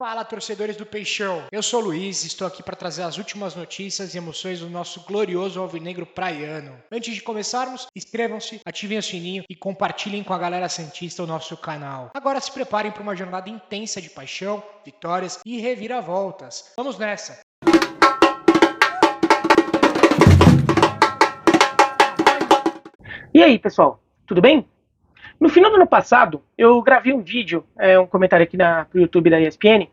Fala, torcedores do Peixão. Eu sou o Luiz e estou aqui para trazer as últimas notícias e emoções do nosso glorioso alvinegro praiano. Antes de começarmos, inscrevam-se, ativem o sininho e compartilhem com a galera santista o nosso canal. Agora se preparem para uma jornada intensa de paixão, vitórias e reviravoltas. Vamos nessa! E aí, pessoal, tudo bem? No final do ano passado, eu gravei um vídeo, um comentário aqui pro YouTube da ESPN,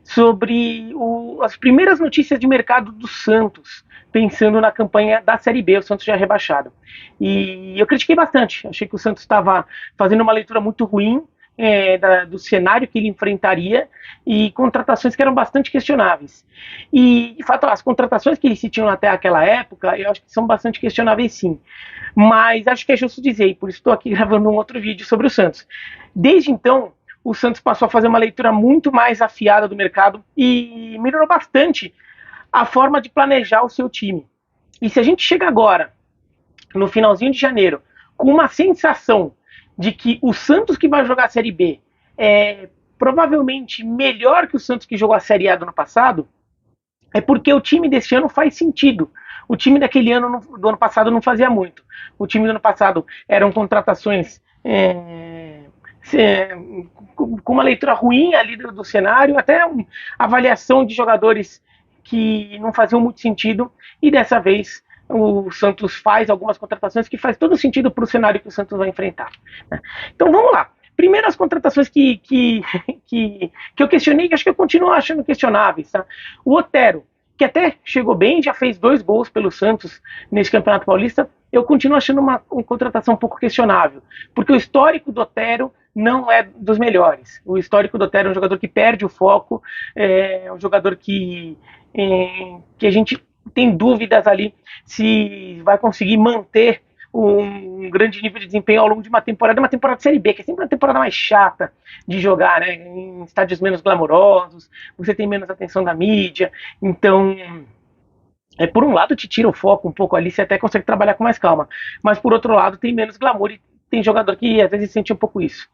sobre as primeiras notícias de mercado do Santos, pensando na campanha da Série B, o Santos já rebaixado. E eu critiquei bastante, achei que o Santos estava fazendo uma leitura muito ruim do cenário que ele enfrentaria e contratações que eram bastante questionáveis. E, de fato, as contratações que eles se tinham até aquela época, eu acho que são bastante questionáveis, sim. Mas acho que é justo dizer, e por isso estou aqui gravando um outro vídeo sobre o Santos. Desde então, o Santos passou a fazer uma leitura muito mais afiada do mercado e melhorou bastante a forma de planejar o seu time. E se a gente chega agora, no finalzinho de janeiro, com uma sensação de que o Santos que vai jogar a Série B é provavelmente melhor que o Santos que jogou a Série A do ano passado, é porque o time desse ano faz sentido. O time daquele ano, do ano passado, não fazia muito. O time do ano passado eram contratações com uma leitura ruim ali do cenário, até uma avaliação de jogadores que não faziam muito sentido, e dessa vez o Santos faz algumas contratações que faz todo sentido para o cenário que o Santos vai enfrentar. Então vamos lá. Primeiro as contratações que eu questionei, que acho que eu continuo achando questionáveis. Tá? O Otero, que até chegou bem, já fez 2 gols pelo Santos nesse Campeonato Paulista, eu continuo achando uma contratação um pouco questionável, porque o histórico do Otero não é dos melhores. O histórico do Otero é um jogador que perde o foco, é um jogador que a gente tem dúvidas ali se vai conseguir manter um grande nível de desempenho ao longo de uma temporada de Série B, que é sempre uma temporada mais chata de jogar, né? Em estádios menos glamourosos, você tem menos atenção da mídia, então por um lado te tira o foco um pouco ali, você até consegue trabalhar com mais calma, mas por outro lado tem menos glamour e tem jogador que às vezes sente um pouco isso.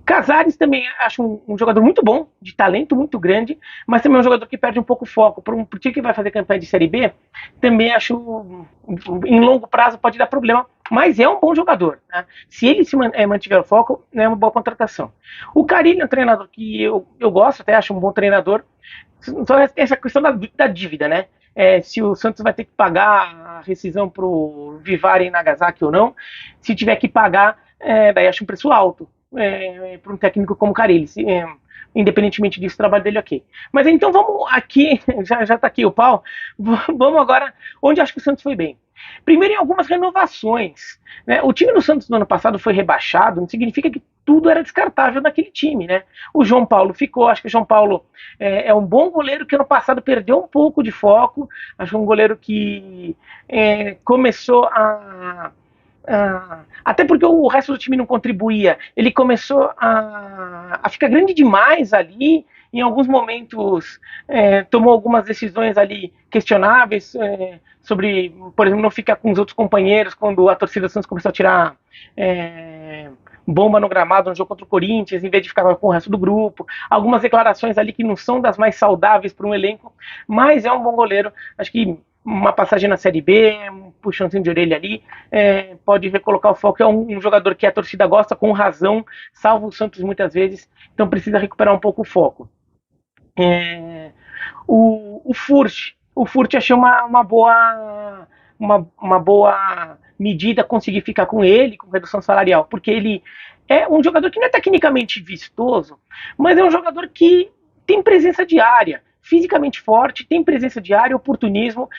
Casares também acho um jogador muito bom, de talento muito grande, mas também é um jogador que perde um pouco o foco. Para um time que vai fazer campanha de Série B, também acho, em longo prazo, pode dar problema, mas é um bom jogador. Né? Se ele mantiver o foco, é uma boa contratação. O Carille é um treinador que eu gosto, até acho um bom treinador, só essa questão da dívida, né? Se o Santos vai ter que pagar a rescisão para o Vivari e Nagasaki ou não. Se tiver que pagar, daí acho um preço alto para um técnico como o Carille. Independentemente disso, o trabalho dele é ok. Mas então vamos aqui, já está aqui o pau, vamos agora onde acho que o Santos foi bem. Primeiro, em algumas renovações. Né? O time do Santos no ano passado foi rebaixado, não significa que tudo era descartável naquele time. Né? O João Paulo ficou, acho que o João Paulo é um bom goleiro que ano passado perdeu um pouco de foco, acho que um goleiro que começou até porque o resto do time não contribuía, ele começou a ficar grande demais ali, em alguns momentos tomou algumas decisões ali questionáveis, sobre, por exemplo, não ficar com os outros companheiros quando a torcida do Santos começou a tirar bomba no gramado no jogo contra o Corinthians, em vez de ficar com o resto do grupo, algumas declarações ali que não são das mais saudáveis para um elenco, mas é um bom goleiro, acho que uma passagem na Série B, um puxãozinho de orelha ali, pode recolocar o foco. É um jogador que a torcida gosta, com razão, salva o Santos muitas vezes, então precisa recuperar um pouco o foco. O Furt achei uma boa medida conseguir ficar com ele, com redução salarial, porque ele é um jogador que não é tecnicamente vistoso, mas é um jogador que tem presença diária, fisicamente forte, tem presença de área, oportunismo,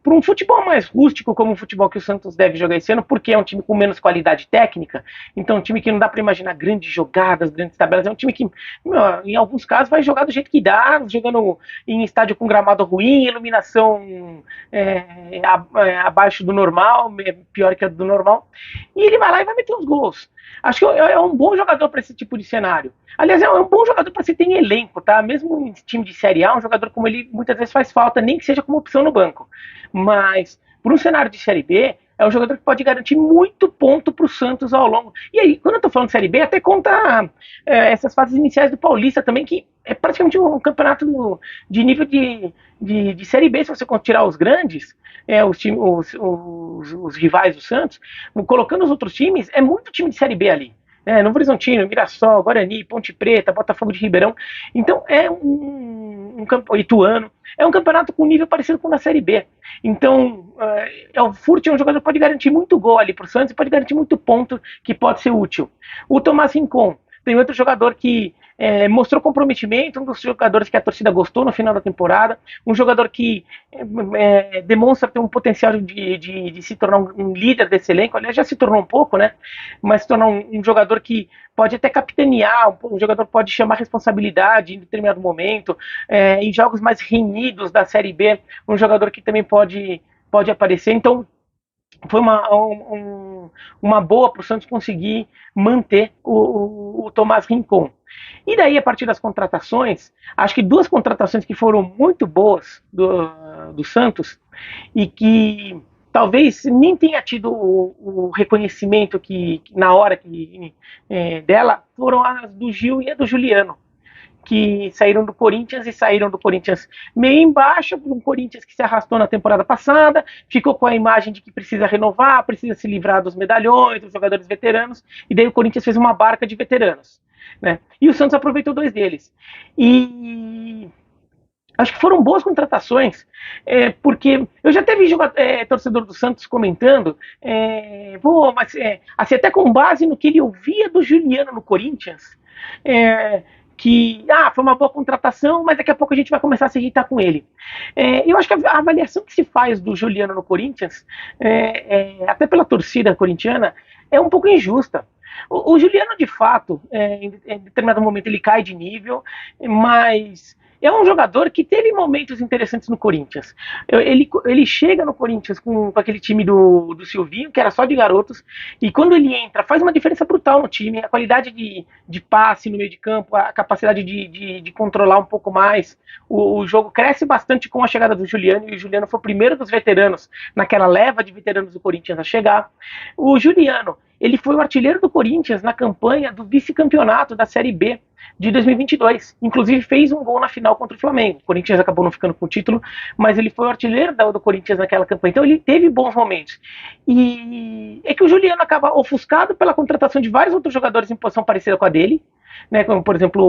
para um futebol mais rústico, como o futebol que o Santos deve jogar esse ano, porque é um time com menos qualidade técnica, então é um time que não dá para imaginar grandes jogadas, grandes tabelas, é um time que, em alguns casos, vai jogar do jeito que dá, jogando em estádio com gramado ruim, iluminação abaixo do normal, pior que a do normal, e ele vai lá e vai meter os gols. Acho que é um bom jogador para esse tipo de cenário. Aliás, é um bom jogador para você ter em elenco, tá? Mesmo em time de Série A, um jogador como ele muitas vezes faz falta, nem que seja como opção no banco. Mas, por um cenário de Série B, É um jogador que pode garantir muito ponto para o Santos ao longo. E aí, quando eu estou falando de Série B, até conta essas fases iniciais do Paulista também, que é praticamente um campeonato de nível de Série B, se você tirar os grandes, os rivais do Santos, colocando os outros times, é muito time de Série B ali. Novo Horizontino, Mirassol, Guarani, Ponte Preta, Botafogo de Ribeirão. Então é um Ituano. É um campeonato com nível parecido com o da Série B. Então, o Furt é um jogador que pode garantir muito gol ali para o Santos e pode garantir muito ponto que pode ser útil. O Tomás Rincon tem outro jogador que mostrou comprometimento, um dos jogadores que a torcida gostou no final da temporada, um jogador que demonstra ter um potencial de se tornar um líder desse elenco. Aliás, já se tornou um pouco, né? Mas se tornar um jogador que pode até capitanear, um jogador pode chamar responsabilidade em determinado momento, em jogos mais renhidos da Série B, um jogador que também pode aparecer. Então, foi uma boa para o Santos conseguir manter o Tomás Rincon. E daí, a partir das contratações, acho que duas contratações que foram muito boas do Santos e que talvez nem tenha tido o reconhecimento que na hora dela, foram as do Gil e a do Juliano, que saíram do Corinthians e saíram do Corinthians meio embaixo, um Corinthians que se arrastou na temporada passada, ficou com a imagem de que precisa renovar, precisa se livrar dos medalhões, dos jogadores veteranos, e daí o Corinthians fez uma barca de veteranos, né? E o Santos aproveitou dois deles. E acho que foram boas contratações, porque eu já teve torcedor do Santos comentando, mas assim, até com base no que ele ouvia do Juliano no Corinthians, que foi uma boa contratação, mas daqui a pouco a gente vai começar a se irritar com ele. Eu acho que a avaliação que se faz do Juliano no Corinthians, até pela torcida corintiana, é um pouco injusta. O Juliano, de fato, em determinado momento ele cai de nível, mas é um jogador que teve momentos interessantes no Corinthians. Ele chega no Corinthians com aquele time do Silvinho, que era só de garotos, e quando ele entra, faz uma diferença brutal no time. A qualidade de passe no meio de campo, a capacidade de controlar um pouco mais. O jogo cresce bastante com a chegada do Juliano, e o Juliano foi o primeiro dos veteranos, naquela leva de veteranos do Corinthians a chegar. O Juliano, ele foi o artilheiro do Corinthians na campanha do vice-campeonato da Série B de 2022. Inclusive fez um gol na final contra o Flamengo. O Corinthians acabou não ficando com o título, mas ele foi o artilheiro do Corinthians naquela campanha. Então ele teve bons momentos. E é que o Juliano acaba ofuscado pela contratação de vários outros jogadores em posição parecida com a dele, né, como por exemplo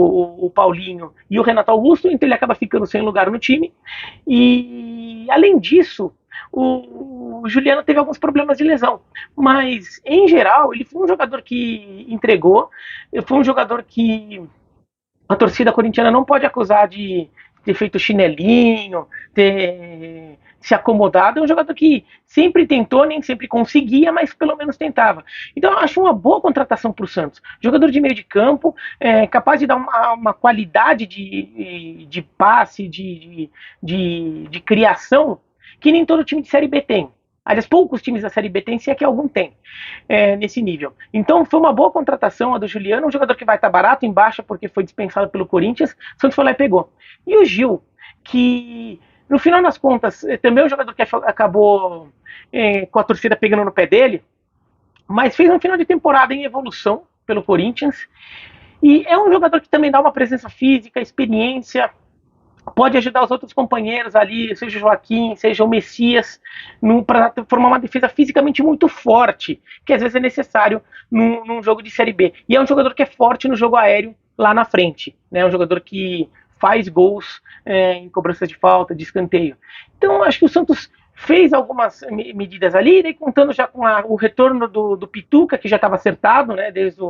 o Paulinho e o Renato Augusto, então ele acaba ficando sem lugar no time. E além disso, o Juliano teve alguns problemas de lesão, mas em geral ele foi um jogador que entregou, foi um jogador que a torcida corintiana não pode acusar de ter feito chinelinho, ter se acomodado. É um jogador que sempre tentou, nem sempre conseguia, mas pelo menos tentava. Então eu acho uma boa contratação para o Santos. Jogador de meio de campo, capaz de dar uma qualidade de passe, de criação, que nem todo time de Série B tem. Aliás, poucos times da Série B tem, se é que algum tem, nesse nível. Então, foi uma boa contratação a do Juliano, um jogador que vai estar barato em baixa, porque foi dispensado pelo Corinthians. O Santos foi lá e pegou. E o Gil, que, no final das contas, também é um jogador que acabou com a torcida pegando no pé dele, mas fez um final de temporada em evolução pelo Corinthians. E é um jogador que também dá uma presença física, experiência, pode ajudar os outros companheiros ali, seja o Joaquim, seja o Messias, para formar uma defesa fisicamente muito forte, que às vezes é necessário num jogo de Série B. E é um jogador que é forte no jogo aéreo lá na frente, né? Um jogador que faz gols em cobranças de falta, de escanteio. Então, acho que o Santos fez algumas medidas ali, e contando já com o retorno do Pituca, que já estava acertado, né, desde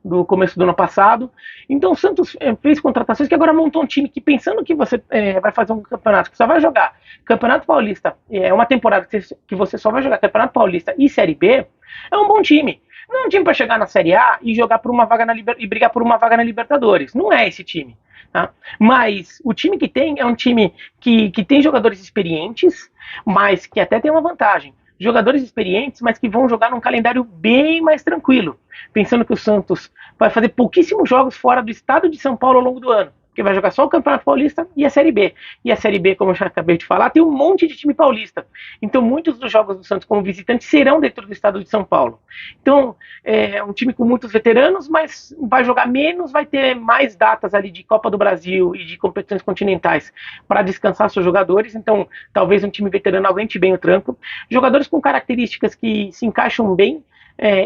do começo do ano passado. Então o Santos fez contratações, que agora montou um time que, pensando que você vai fazer um campeonato que só vai jogar Campeonato Paulista, uma temporada que você só vai jogar Campeonato Paulista e Série B, é um bom time. Não é um time para chegar na Série A e jogar por uma vaga e brigar por uma vaga na Libertadores. Não é esse time. Tá? Mas o time que tem é um time que tem jogadores experientes, mas que até tem uma vantagem. Jogadores experientes, mas que vão jogar num calendário bem mais tranquilo. Pensando que o Santos vai fazer pouquíssimos jogos fora do estado de São Paulo ao longo do ano. porque vai jogar só o Campeonato Paulista e a Série B. E a Série B, como eu já acabei de falar, tem um monte de time paulista. Então, muitos dos jogos do Santos como visitante serão dentro do estado de São Paulo. Então, é um time com muitos veteranos, mas vai jogar menos, vai ter mais datas ali de Copa do Brasil e de competições continentais para descansar seus jogadores. Então, talvez um time veterano aguente bem o tranco. Jogadores com características que se encaixam bem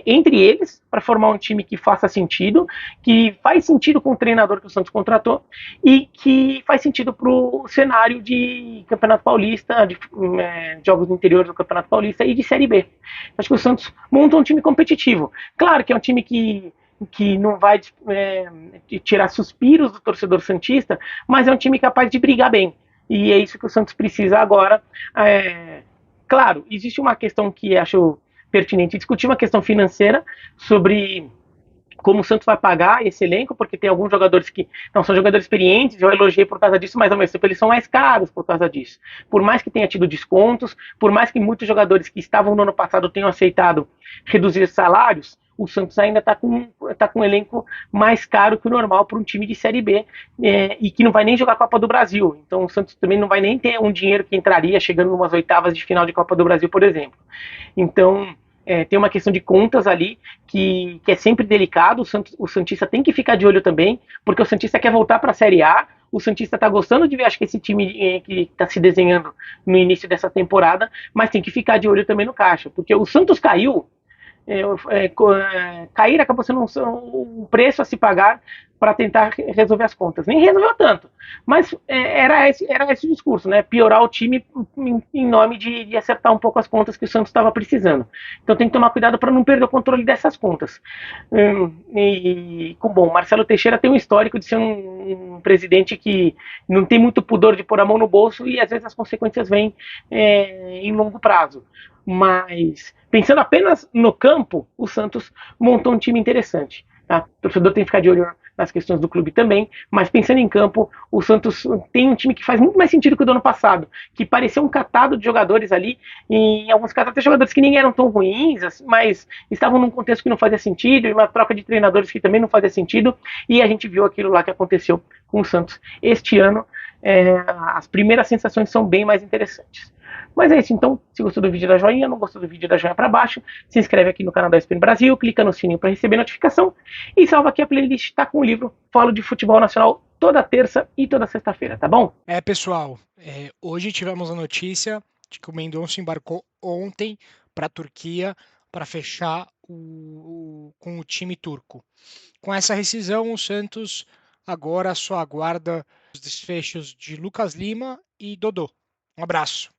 entre eles, para formar um time que faça sentido, que faz sentido com o treinador que o Santos contratou e que faz sentido para o cenário de Campeonato Paulista, de jogos do interior do Campeonato Paulista e de Série B. Acho que o Santos monta um time competitivo. Claro que é um time que não vai tirar suspiros do torcedor santista, mas é um time capaz de brigar bem. E é isso que o Santos precisa agora. Claro, existe uma questão que acho pertinente discutir, uma questão financeira sobre como o Santos vai pagar esse elenco, porque tem alguns jogadores que não são jogadores experientes, eu elogiei por causa disso, mas ao mesmo tempo eles são mais caros por causa disso. Por mais que tenha tido descontos, por mais que muitos jogadores que estavam no ano passado tenham aceitado reduzir salários, o Santos ainda está com um elenco mais caro que o normal para um time de Série B e que não vai nem jogar a Copa do Brasil. Então o Santos também não vai nem ter um dinheiro que entraria chegando em umas oitavas de final de Copa do Brasil, por exemplo. Então tem uma questão de contas ali que é sempre delicado. O Santista tem que ficar de olho também, porque o Santista quer voltar para a Série A. O Santista está gostando de ver, acho que esse time que está se desenhando no início dessa temporada, mas tem que ficar de olho também no caixa, porque o Santos caiu. Cair acabou sendo um preço a se pagar para tentar resolver as contas. Nem resolveu tanto, mas era esse o discurso, né? Piorar o time em nome de acertar um pouco as contas que o Santos estava precisando. Então tem que tomar cuidado para não perder o controle dessas contas. Bom, Marcelo Teixeira tem um histórico de ser um presidente que não tem muito pudor de pôr a mão no bolso e às vezes as consequências vêm em longo prazo. Mas pensando apenas no campo, o Santos montou um time interessante. Tá? O torcedor tem que ficar de olho nas questões do clube também, mas pensando em campo, o Santos tem um time que faz muito mais sentido que o do ano passado, que pareceu um catado de jogadores ali, e em alguns casos até jogadores que nem eram tão ruins, mas estavam num contexto que não fazia sentido, e uma troca de treinadores que também não fazia sentido, e a gente viu aquilo lá que aconteceu com o Santos este ano. As primeiras sensações são bem mais interessantes. Mas é isso, então, se gostou do vídeo, dá joinha, não gostou do vídeo, dá joinha para baixo, se inscreve aqui no canal da ESPN Brasil, clica no sininho para receber notificação e salva aqui a playlist, tá com o livro Falo de Futebol Nacional toda terça e toda sexta-feira, tá bom? Pessoal, hoje tivemos a notícia de que o Mendonça embarcou ontem para a Turquia para fechar com o time turco. Com essa rescisão, o Santos agora só aguarda os desfechos de Lucas Lima e Dodô. Um abraço.